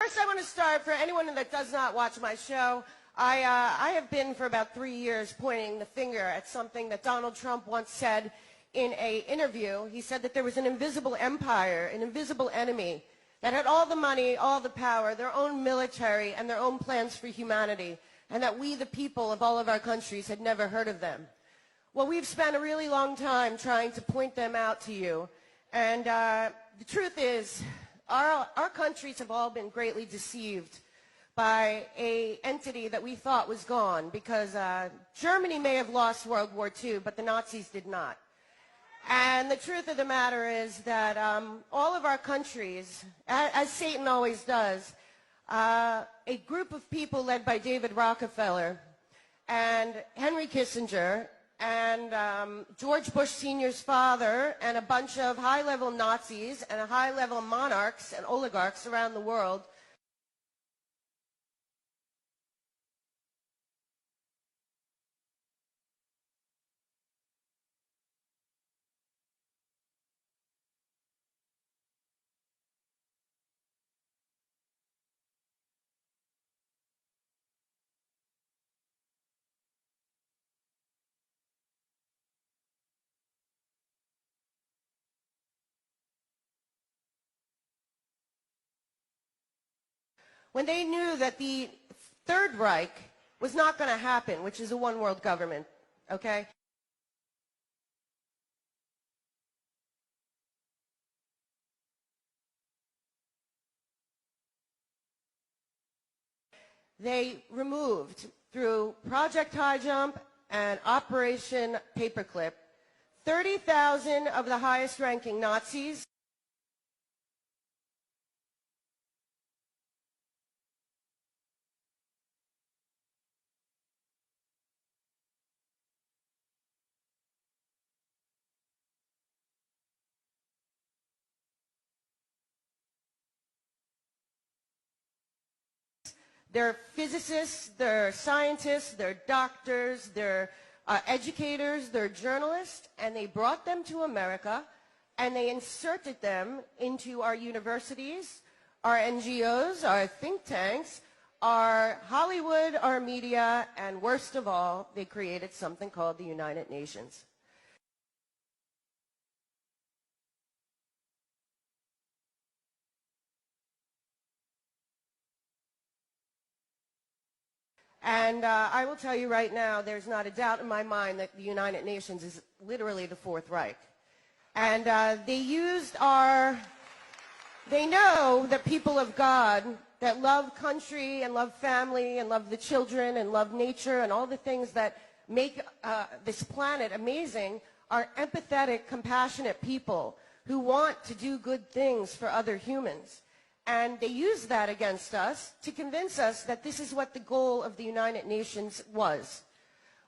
First, I want to start, for anyone that does not watch my show, I have been for about 3 years pointing the finger at something that Donald Trump once said in an interview. He said that there was an invisible empire, an invisible enemy, that had all the money, all the power, their own military, and their own plans for humanity, and that we, the people of all of our countries, had never heard of them. Well, we've spent a really long time trying to point them out to you, and the truth is, our countries have all been greatly deceived by an entity that we thought was gone, because Germany may have lost World War II, but the Nazis did not. And the truth of the matter is that all of our countries, as Satan always does, a group of people led by David Rockefeller and Henry Kissinger and George Bush Sr.'s father and a bunch of high-level Nazis and high-level monarchs and oligarchs around the world when they knew that the Third Reich was not going to happen, which is a one-world government, okay? They removed, through Project High Jump and Operation Paperclip, 30,000 of the highest-ranking Nazis. They're physicists, they're scientists, they're doctors, they're educators, they're journalists, and they brought them to America, and they inserted them into our universities, our NGOs, our think tanks, our Hollywood, our media, and worst of all, they created something called the United Nations. And I will tell you right now, there's not a doubt in my mind that the United Nations is literally the Fourth Reich. And they know that people of God that love country and love family and love the children and love nature and all the things that make this planet amazing are empathetic, compassionate people who want to do good things for other humans. And they use that against us to convince us that this is what the goal of the United Nations was.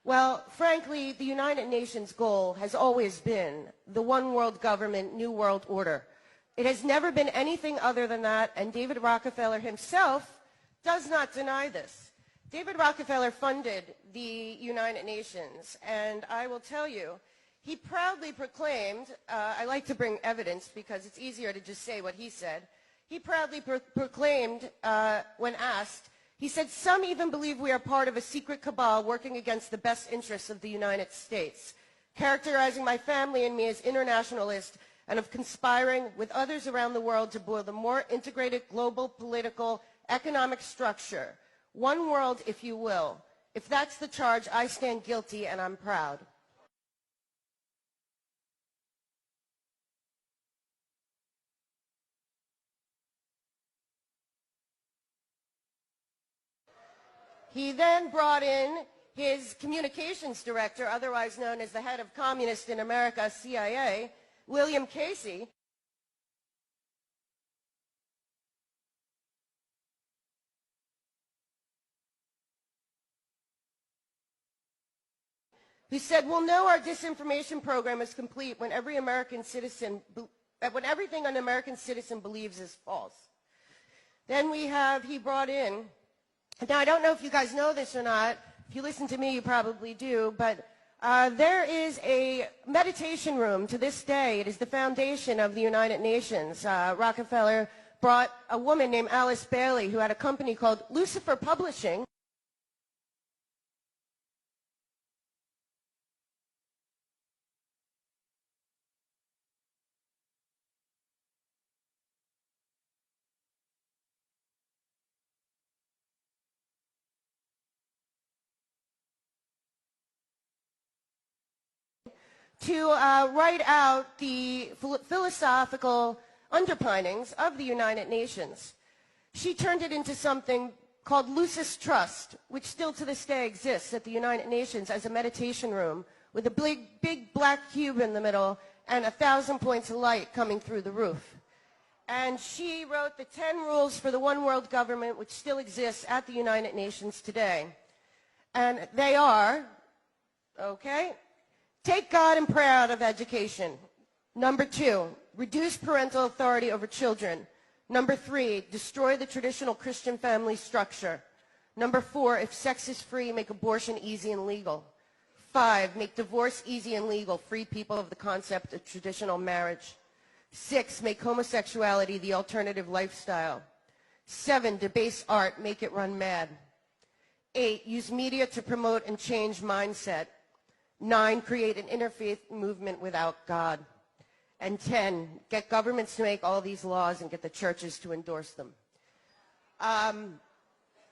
Well, frankly, the United Nations goal has always been the one world government, new world order. It has never been anything other than that, and David Rockefeller himself does not deny this. David Rockefeller funded the United Nations, and I will tell you, he proudly proclaimed, I like to bring evidence because it's easier to just say what he said. He proudly proclaimed, when asked, he said, "Some even believe we are part of a secret cabal working against the best interests of the United States, characterizing my family and me as internationalists and of conspiring with others around the world to build a more integrated global political economic structure. One world, if you will. If that's the charge, I stand guilty and I'm proud." He then brought in his communications director, otherwise known as the head of Communist in America, CIA, William Casey, who said, "We'll know our disinformation program is complete when everything an American citizen believes is false." Then he brought in, now I don't know if you guys know this or not, if you listen to me you probably do, but there is a meditation room to this day. It is the foundation of the United Nations. Rockefeller brought a woman named Alice Bailey who had a company called Lucifer Publishing. To write out the philosophical underpinnings of the United Nations. She turned it into something called Lucis Trust, which still to this day exists at the United Nations as a meditation room with a big black cube in the middle and 1,000 points of light coming through the roof. And she wrote the 10 rules for the one world government, which still exists at the United Nations today. And they are, okay, take God and prayer out of education. Number 2, reduce parental authority over children. Number 3, destroy the traditional Christian family structure. Number 4, if sex is free, make abortion easy and legal. 5, make divorce easy and legal, free people of the concept of traditional marriage. 6, make homosexuality the alternative lifestyle. 7, debase art, make it run mad. 8, use media to promote and change mindset. 9, create an interfaith movement without God. And 10, get governments to make all these laws and get the churches to endorse them.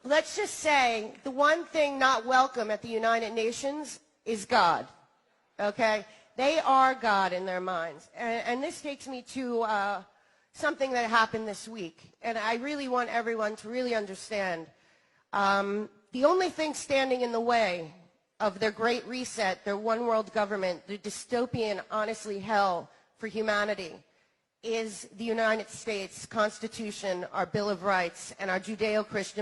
Let's just say the one thing not welcome at the United Nations is God, okay? They are God in their minds. And this takes me to something that happened this week. And I really want everyone to really understand. The only thing standing in the way of their great reset, their one world government, their dystopian, honestly, hell for humanity is the United States Constitution, our Bill of Rights, and our Judeo-Christian